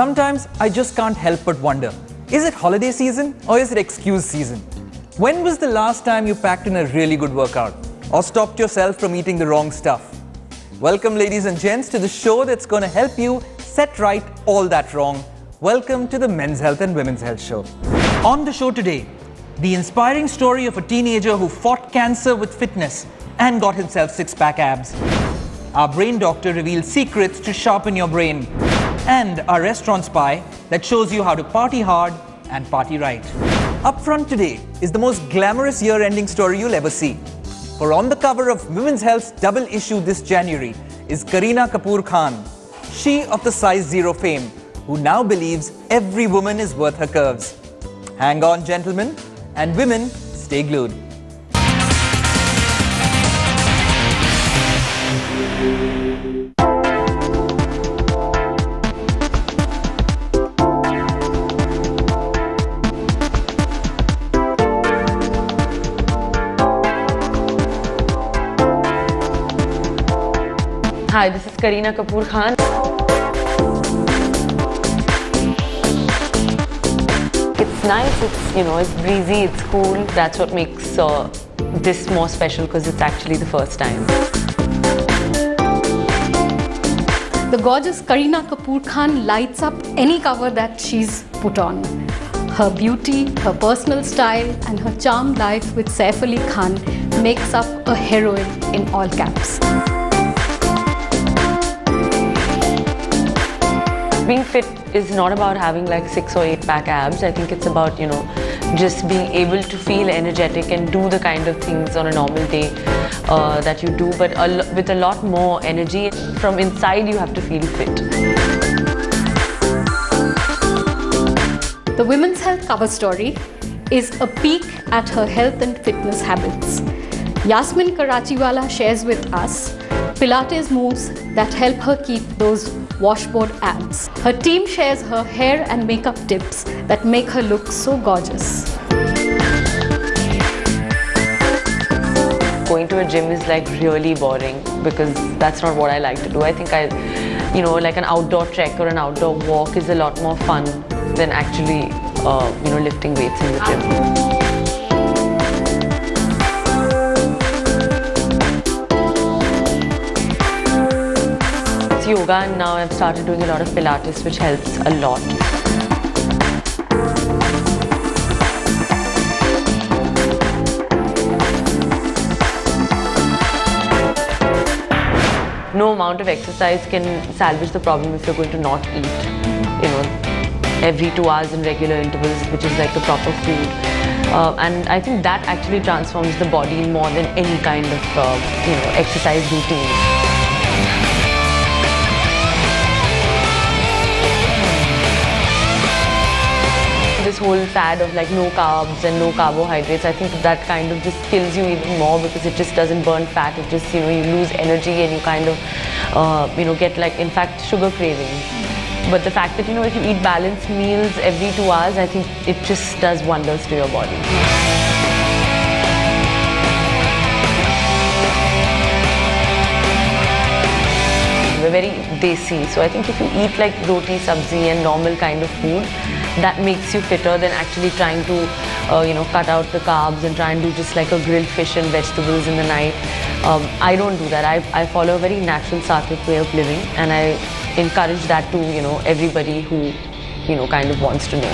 Sometimes I just can't help but wonder, is it holiday season or is it excuse season? When was the last time you packed in a really good workout or stopped yourself from eating the wrong stuff? Welcome, ladies and gents, to the show that's going to help you set right all that wrong. Welcome to the Men's Health and Women's Health Show. On the show today, the inspiring story of a teenager who fought cancer with fitness and got himself six-pack abs. Our brain doctor reveals secrets to sharpen your brain. And our restaurant spy that shows you how to party hard and party right. Up front today is the most glamorous year-ending story you'll ever see. For on the cover of Women's Health's double issue this January is Kareena Kapoor Khan, she of the size 0 fame, who now believes every woman is worth her curves. Hang on, gentlemen, and women, stay glued. Hi, this is Kareena Kapoor Khan. It's nice, it's breezy, it's cool. That's what makes this more special because it's actually the first time. The gorgeous Kareena Kapoor Khan lights up any cover that she's put on. Her beauty, her personal style and her charmed life with Saif Ali Khan makes up a heroine in all caps. Being fit is not about having like 6 or 8 pack abs. I think it's about, just being able to feel energetic and do the kind of things on a normal day that you do, but with a lot more energy. From inside, you have to feel fit. The Women's Health cover story is a peek at her health and fitness habits. Yasmin Karachiwala shares with us Pilates moves that help her keep those washboard abs. Her team shares her hair and makeup tips that make her look so gorgeous. Going to a gym is like really boring because that's not what I like to do. I think like an outdoor trek or an outdoor walk is a lot more fun than actually, lifting weights in the gym. Yoga, and now I've started doing a lot of Pilates, which helps a lot. No amount of exercise can salvage the problem if you're going to not eat, every 2 hours in regular intervals, which is like the proper food. And I think that actually transforms the body more than any kind of, exercise routine. This whole fad of like no carbs and no carbohydrates, I think that kind of just kills you even more because it just doesn't burn fat. It just, you lose energy and you kind of, get like, in fact, sugar cravings. But the fact that, if you eat balanced meals every 2 hours, I think it just does wonders to your body. We're very desi, so I think if you eat like roti, sabzi and normal kind of food, that makes you fitter than actually trying to, cut out the carbs and try and do just like a grilled fish and vegetables in the night. I don't do that. I follow a very natural sattvic way of living, and I encourage that to, everybody who, kind of wants to know.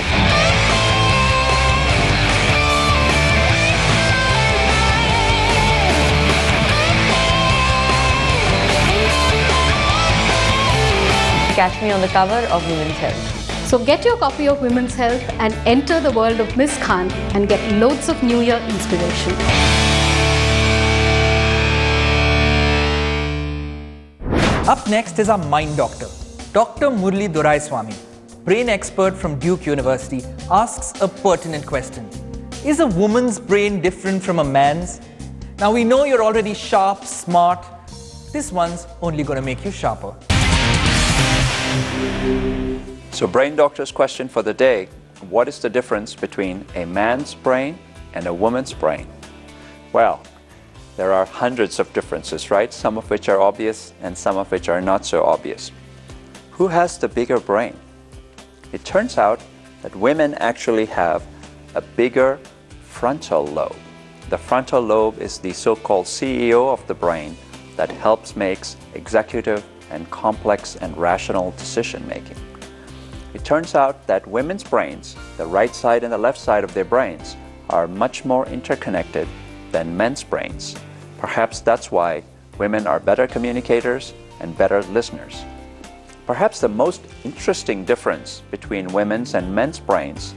Catch me on the cover of Women's Health. So get your copy of Women's Health and enter the world of Miss Khan and get loads of New Year inspiration. Up next is our mind doctor. Dr. Murli Doraiswamy, brain expert from Duke University, asks a pertinent question. Is a woman's brain different from a man's? Now we know you're already sharp, smart. This one's only going to make you sharper. So Brain Doctor's question for the day, what is the difference between a man's brain and a woman's brain? Well, there are hundreds of differences, right? Some of which are obvious and some of which are not so obvious. Who has the bigger brain? It turns out that women actually have a bigger frontal lobe. The frontal lobe is the so-called CEO of the brain that helps makes executive and complex and rational decision making. It turns out that women's brains, the right side and the left side of their brains, are much more interconnected than men's brains. Perhaps that's why women are better communicators and better listeners. Perhaps the most interesting difference between women's and men's brains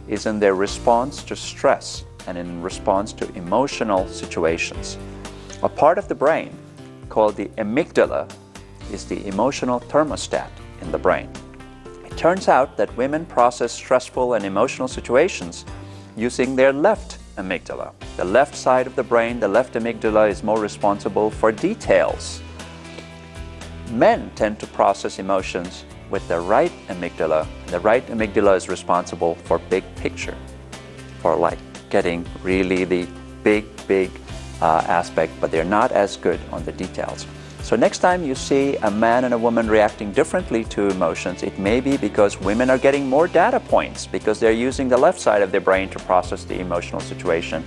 is in their response to stress and in response to emotional situations. A part of the brain called the amygdala is the emotional thermostat in the brain. It turns out that women process stressful and emotional situations using their left amygdala. The left side of the brain, the left amygdala, is more responsible for details. Men tend to process emotions with the right amygdala. The right amygdala is responsible for big picture, for like getting really the big aspect, but they're not as good on the details. So next time you see a man and a woman reacting differently to emotions, it may be because women are getting more data points because they're using the left side of their brain to process the emotional situation.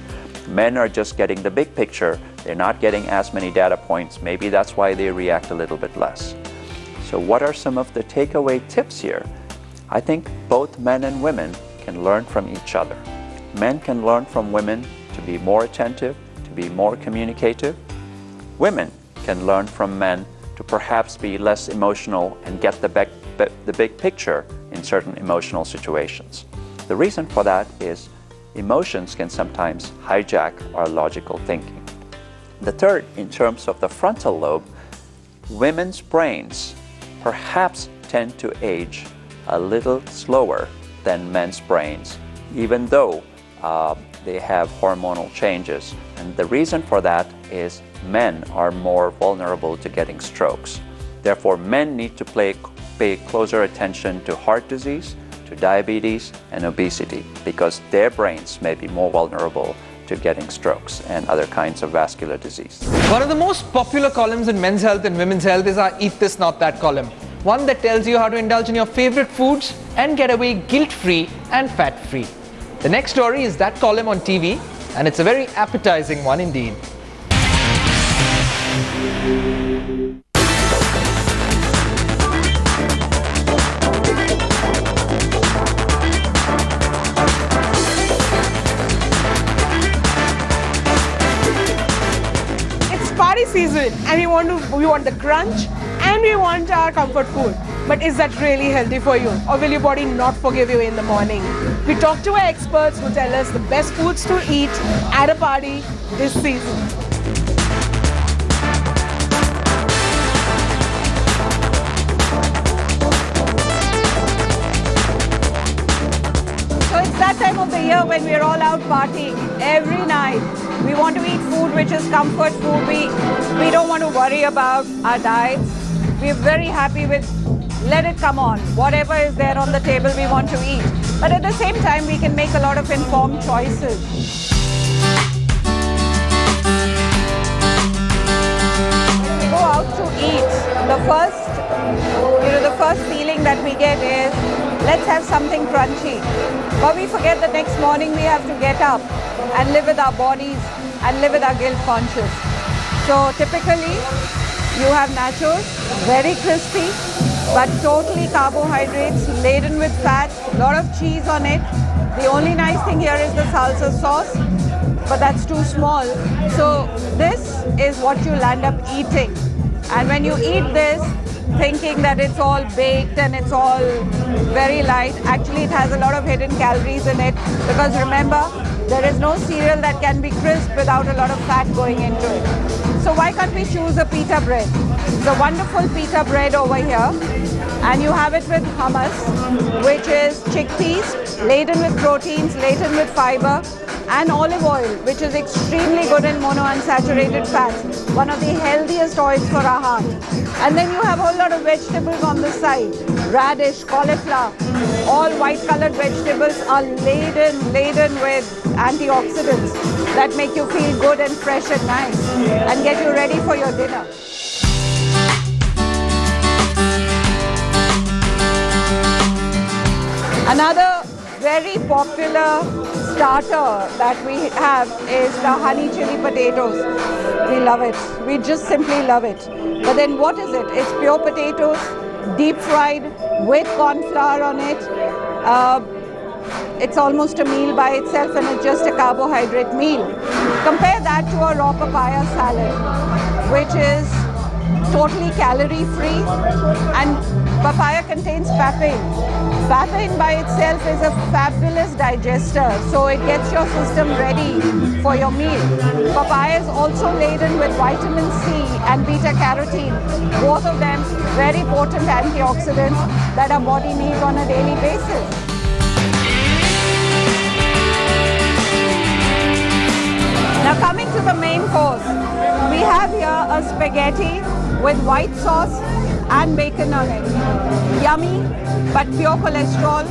Men are just getting the big picture. They're not getting as many data points. Maybe that's why they react a little bit less. So what are some of the takeaway tips here? I think both men and women can learn from each other. Men can learn from women to be more attentive, to be more communicative. Women can learn from men to perhaps be less emotional and get the big picture in certain emotional situations. The reason for that is emotions can sometimes hijack our logical thinking. The third, in terms of the frontal lobe, women's brains perhaps tend to age a little slower than men's brains, even though they have hormonal changes. And the reason for that is men are more vulnerable to getting strokes. Therefore, men need to pay closer attention to heart disease, to diabetes and obesity, because their brains may be more vulnerable to getting strokes and other kinds of vascular disease. One of the most popular columns in Men's Health and Women's Health is our Eat This Not That column. One that tells you how to indulge in your favorite foods and get away guilt-free and fat-free. The next story is that column on TV, and it's a very appetizing one indeed. Party season, and we want the crunch and we want our comfort food. But is that really healthy for you, or will your body not forgive you in the morning? We talk to our experts who tell us the best foods to eat at a party this season. So it's that time of the year when we're all out partying every night. We want to eat food which is comfort food. We don't want to worry about our diets. We're very happy with let it come on. Whatever is there on the table we want to eat. But at the same time, we can make a lot of informed choices. When we go out to eat, the first feeling that we get is let's have something crunchy. But we forget the next morning we have to get up and live with our bodies and live with our guilt conscious. So typically, you have nachos, very crispy, but totally carbohydrates, laden with fat, a lot of cheese on it. The only nice thing here is the salsa sauce, but that's too small. So this is what you'll end up eating. And when you eat this, thinking that it's all baked and it's all very light, actually it has a lot of hidden calories in it, because remember, there is no cereal that can be crisp without a lot of fat going into it. So why can't we choose a pita bread? It's a wonderful pita bread over here, and you have it with hummus, which is chickpeas, laden with proteins, laden with fiber, and olive oil, which is extremely good in monounsaturated fats, one of the healthiest oils for our heart. And then you have a whole lot of vegetables on the side, radish, cauliflower, all white colored vegetables are laden with antioxidants that make you feel good and fresh and nice and get you ready for your dinner. Another very popular starter that we have is the honey chili potatoes. We love it. We just simply love it. But then what is it? It's pure potatoes, deep fried with corn flour on it. It's almost a meal by itself, and it's just a carbohydrate meal. Compare that to a raw papaya salad, which is totally calorie free, and papaya contains papain. Papain by itself is a fabulous digester, so it gets your system ready for your meal. Papaya is also laden with vitamin C and beta carotene, both of them very potent antioxidants that our body needs on a daily basis. Now coming to the main course, we have here a spaghetti with white sauce and bacon on it. Yummy, but pure cholesterol,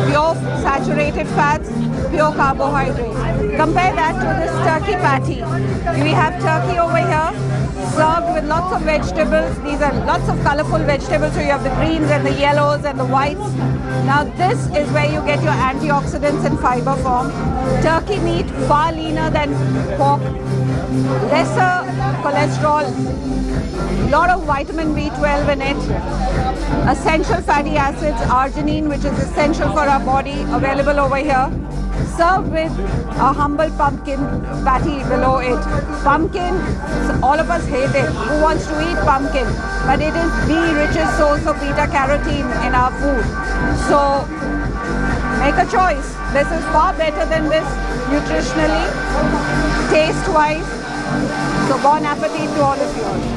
pure saturated fats, pure carbohydrates. Compare that to this turkey patty. We have turkey over here, served with lots of vegetables. These are lots of colorful vegetables, so you have the greens and the yellows and the whites. Now this is where you get your antioxidants in fiber form. Turkey meat, far leaner than pork, lesser cholesterol, lot of vitamin B12 in it, essential fatty acids, arginine, which is essential for our body, available over here, served with a humble pumpkin patty below it. Pumpkin, all of us hate it. Who wants to eat pumpkin? But it is the richest source of beta carotene in our food. So make a choice. This is far better than this nutritionally, taste-wise. So bon appetit to all of you.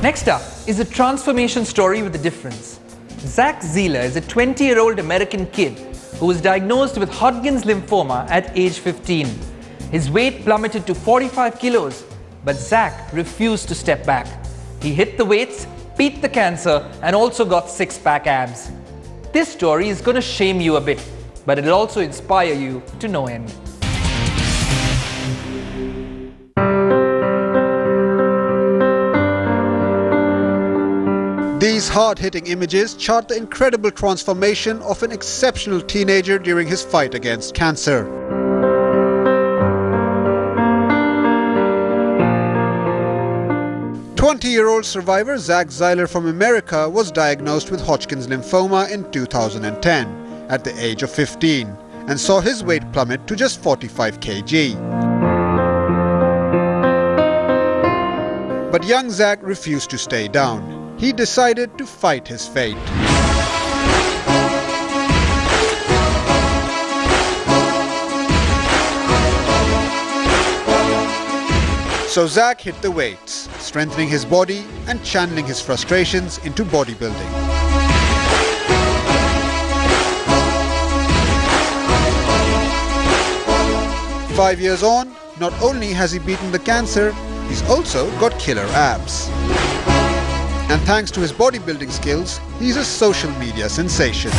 Next up is a transformation story with a difference. Zach Zieler is a 20-year-old American kid who was diagnosed with Hodgkin's lymphoma at age 15. His weight plummeted to 45 kilos, but Zach refused to step back. He hit the weights, beat the cancer, and also got six-pack abs. This story is going to shame you a bit, but it'll also inspire you to no end. These hard-hitting images chart the incredible transformation of an exceptional teenager during his fight against cancer. "20-year-old survivor Zach Zieler from America was diagnosed with Hodgkin's lymphoma in 2010 at the age of 15 and saw his weight plummet to just 45 kg. But young Zach refused to stay down. He decided to fight his fate. So Zach hit the weights, strengthening his body and channeling his frustrations into bodybuilding. "5 years on, not only has he beaten the cancer, he's also got killer abs. And thanks to his bodybuilding skills, he's a social media sensation."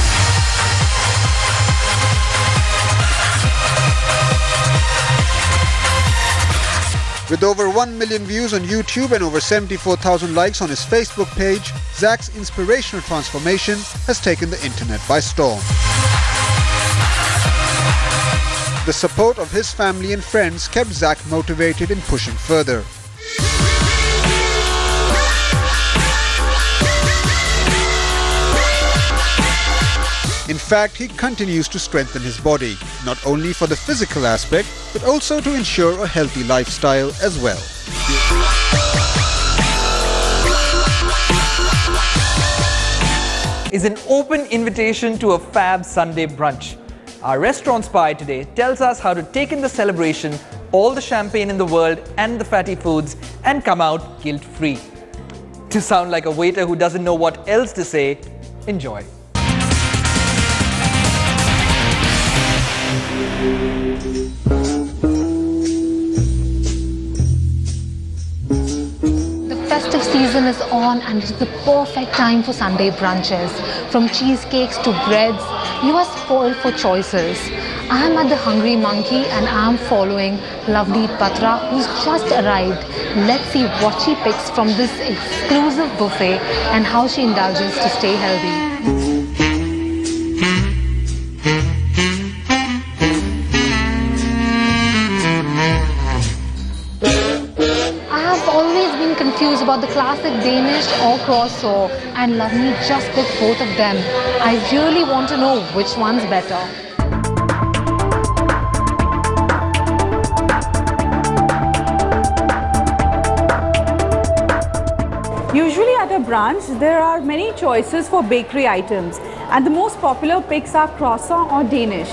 With over 1 million views on YouTube and over 74,000 likes on his Facebook page, Zach's inspirational transformation has taken the internet by storm. The support of his family and friends kept Zach motivated in pushing further. In fact, he continues to strengthen his body, not only for the physical aspect, but also to ensure a healthy lifestyle as well. Is an open invitation to a fab Sunday brunch. Our restaurant spy today tells us how to take in the celebration, all the champagne in the world and the fatty foods, and come out guilt-free. To sound like a waiter who doesn't know what else to say, enjoy. Festive season is on and it's the perfect time for Sunday brunches. From cheesecakes to breads, you are spoiled for choices. I am at the Hungry Monkey and I am following lovely Patra, who's just arrived. Let's see what she picks from this exclusive buffet and how she indulges to stay healthy. Confused about the classic Danish or croissant, and Lavani just picked both of them. I really want to know which one's better. Usually at a brunch, there are many choices for bakery items, and the most popular picks are croissant or Danish.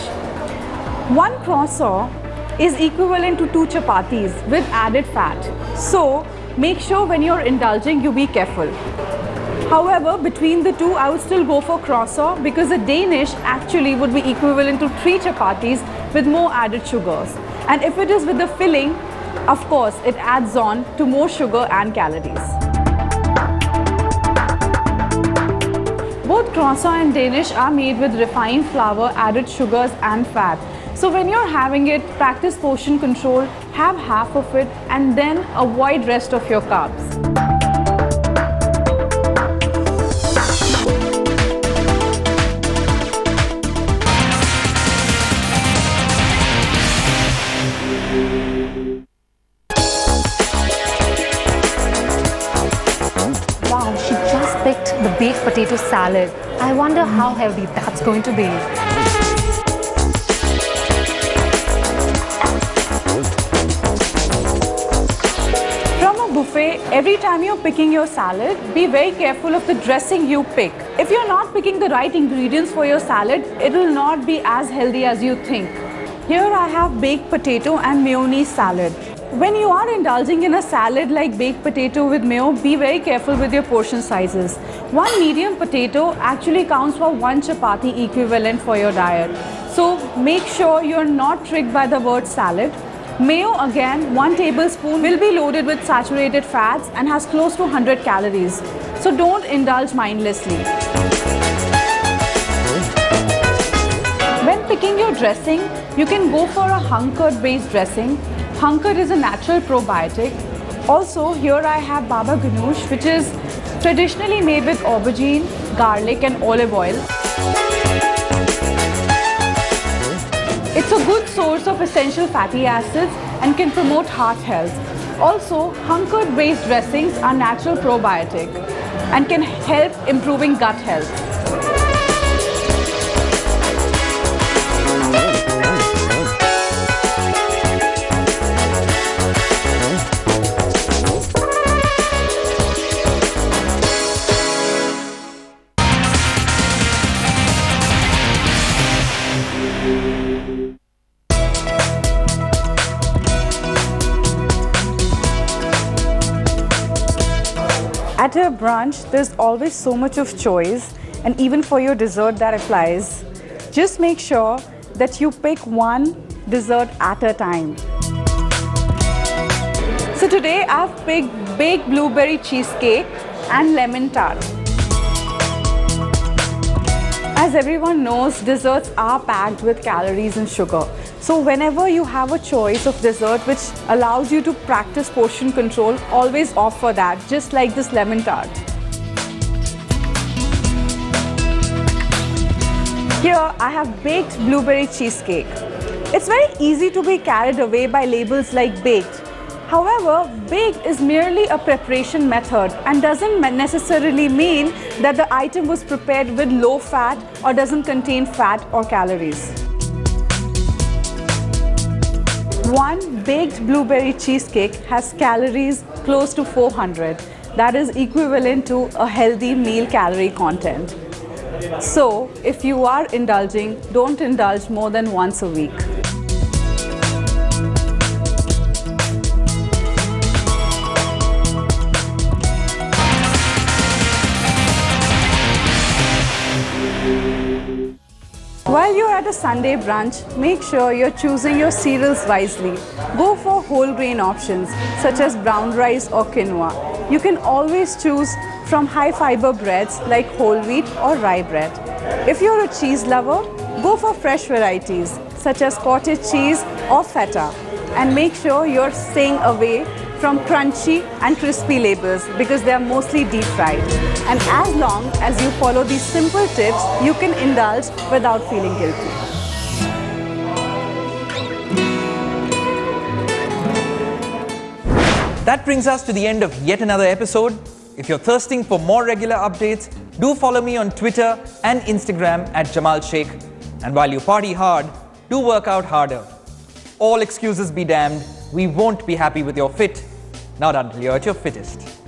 One croissant is equivalent to 2 chapatis with added fat. So, make sure when you're indulging, you be careful. However, between the two, I would still go for croissant because the Danish actually would be equivalent to 3 chapatis with more added sugars. And if it is with the filling, of course, it adds on to more sugar and calories. Both croissant and Danish are made with refined flour, added sugars and fat. So when you're having it, practice portion control, have half of it and then avoid rest of your carbs. Wow, she just picked the baked potato salad. I wonder how healthy that's going to be. Buffet, every time you're picking your salad, be very careful of the dressing you pick. If you're not picking the right ingredients for your salad, it will not be as healthy as you think. Here I have baked potato and mayonnaise salad. When you are indulging in a salad like baked potato with mayo, be very careful with your portion sizes. One medium potato actually counts for 1 chapati equivalent for your diet. So make sure you're not tricked by the word salad. Mayo, again, 1 tablespoon will be loaded with saturated fats and has close to 100 calories. So don't indulge mindlessly. When picking your dressing, you can go for a Hunker based dressing. Hunker is a natural probiotic. Also, here I have baba ganoush, which is traditionally made with aubergine, garlic and olive oil. It's a good source of essential fatty acids and can promote heart health. Also, Hunker-based dressings are natural probiotic and can help improving gut health. At a brunch, there's always so much of choice, and even for your dessert that applies. Just make sure that you pick one dessert at a time. So today I've picked baked blueberry cheesecake and lemon tart. As everyone knows, desserts are packed with calories and sugar. So whenever you have a choice of dessert which allows you to practice portion control, always opt for that, just like this lemon tart. Here I have baked blueberry cheesecake. It's very easy to be carried away by labels like baked. However, baked is merely a preparation method and doesn't necessarily mean that the item was prepared with low fat or doesn't contain fat or calories. One baked blueberry cheesecake has calories close to 400. That is equivalent to a healthy meal calorie content. So, if you are indulging, don't indulge more than once a week. While you're at a Sunday brunch, make sure you're choosing your cereals wisely. Go for whole grain options such as brown rice or quinoa. You can always choose from high fiber breads like whole wheat or rye bread. If you're a cheese lover, go for fresh varieties such as cottage cheese or feta. And make sure you're staying away from crunchy and crispy labels because they are mostly deep fried. And as long as you follow these simple tips, you can indulge without feeling guilty. That brings us to the end of yet another episode. If you're thirsting for more regular updates, do follow me on Twitter and Instagram at Jamal Sheikh. And while you party hard, do work out harder. All excuses be damned, we won't be happy with your fit. Not until you're at your fittest.